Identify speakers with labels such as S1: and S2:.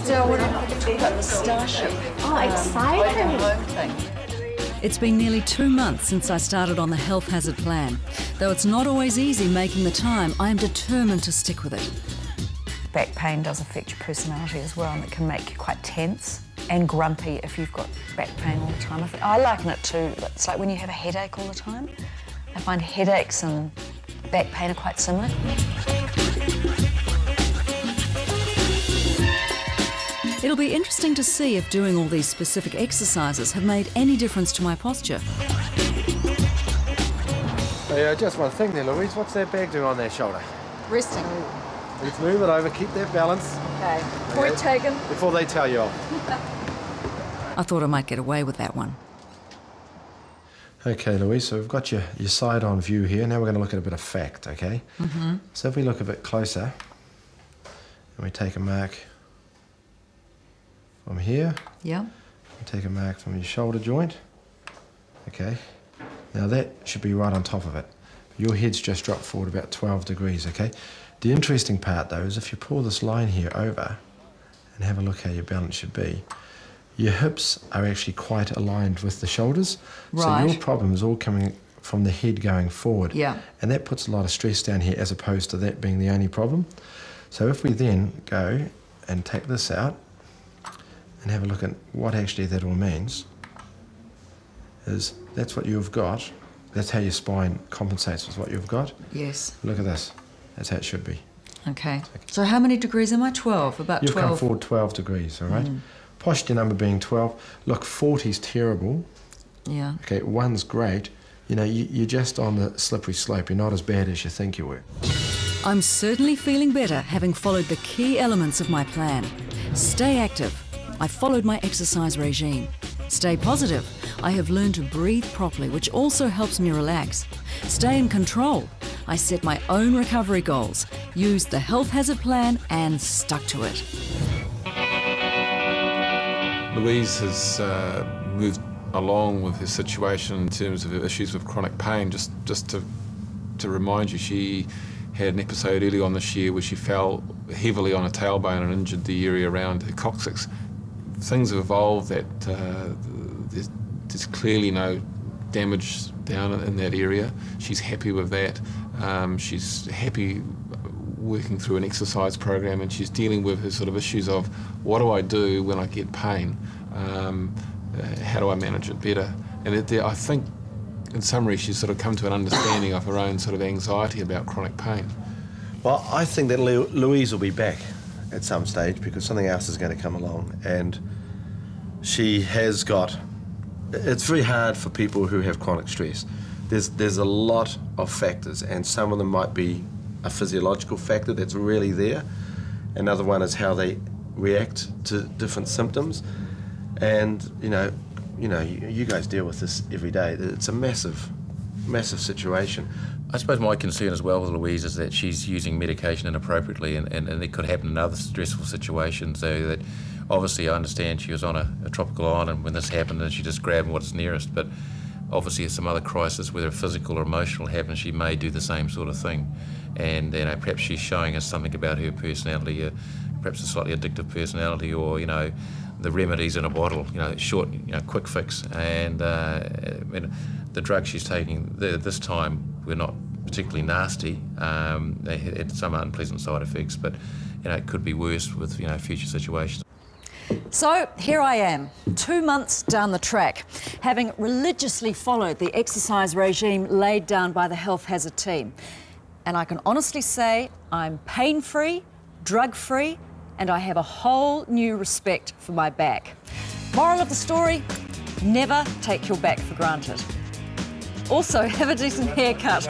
S1: So I wanted to talk about the Starship.
S2: Oh, exciting!
S3: It's been nearly 2 months since I started on the health hazard plan. Though it's not always easy making the time, I am determined to stick with it.
S1: Back pain does affect your personality as well, and it can make you quite tense and grumpy if you've got back pain all the time. I liken it to, it's like when you have a headache all the time. I find headaches and back pain are quite similar.
S3: It'll be interesting to see if doing all these specific exercises have made any difference to my posture.
S4: Hey, just one thing there, Louise. What's that bag doing on their shoulder?
S1: Resting.
S4: Let's move it over, keep that balance.
S1: Okay. Point taken.
S4: Before they tell you off.
S3: I thought I might get away with that one.
S4: Okay, Louise, so we've got your side-on view here. Now we're going to look at a bit of fact, okay? So if we look a bit closer, and we take a mark from here.
S3: Yeah.
S4: We take a mark from your shoulder joint. Okay. Now that should be right on top of it. Your head's just dropped forward about 12 degrees, okay? The interesting part, though, is if you pull this line here over and have a look how your balance should be, your hips are actually quite aligned with the shoulders.
S3: Right.
S4: So your problem is all coming from the head going forward.
S3: Yeah.
S4: And that puts a lot of stress down here as opposed to that being the only problem. So if we then go and take this out and have a look at what actually that all means, is that's what you've got. That's how your spine compensates with what you've got.
S3: Yes.
S4: Look at this. That's how it should be.
S3: Okay. So how many degrees am I? 12? About 12?
S4: You've come forward 12 degrees, all right? Posture number being 12. Look, 40's terrible.
S3: Yeah.
S4: Okay, 1's great. You know, you're just on the slippery slope. You're not as bad as you think you were.
S3: I'm certainly feeling better having followed the key elements of my plan. Stay active. I followed my exercise regime. Stay positive. I have learned to breathe properly, which also helps me relax. Stay in control. I set my own recovery goals, used the health hazard plan and stuck to it.
S5: Louise has moved along with her situation in terms of her issues with chronic pain. Just to remind you, she had an episode early on this year where she fell heavily on her tailbone and injured the area around her coccyx. Things have evolved that there's clearly no damage down in that area. She's happy with that. She's happy working through an exercise program, and she's dealing with her sort of issues of what do I do when I get pain? How do I manage it better? And I think, in summary, she's sort of come to an understanding of her own sort of anxiety about chronic pain.
S6: Well, I think that Louise will be back at some stage because something else is going to come along, and she has got... It's very hard for people who have chronic stress. There's a lot of factors, and some of them might be a physiological factor that's really there. Another one is how they react to different symptoms. And, you guys deal with this every day. It's a massive, massive situation.
S7: I suppose my concern as well with Louise is that she's using medication inappropriately, and it could happen in other stressful situations. So that obviously I understand she was on a tropical island when this happened and she just grabbed what's nearest, but obviously if some other crisis, whether physical or emotional, happens, she may do the same sort of thing. And perhaps she's showing us something about her personality, perhaps a slightly addictive personality, or the remedies in a bottle, short, quick fix. And the drugs she's taking this time were not particularly nasty. They had some unpleasant side effects, but it could be worse with future situations.
S3: So here I am, 2 months down the track, having religiously followed the exercise regime laid down by the health hazard team. And I can honestly say I'm pain-free, drug-free, and I have a whole new respect for my back. Moral of the story, never take your back for granted. Also, have a decent haircut.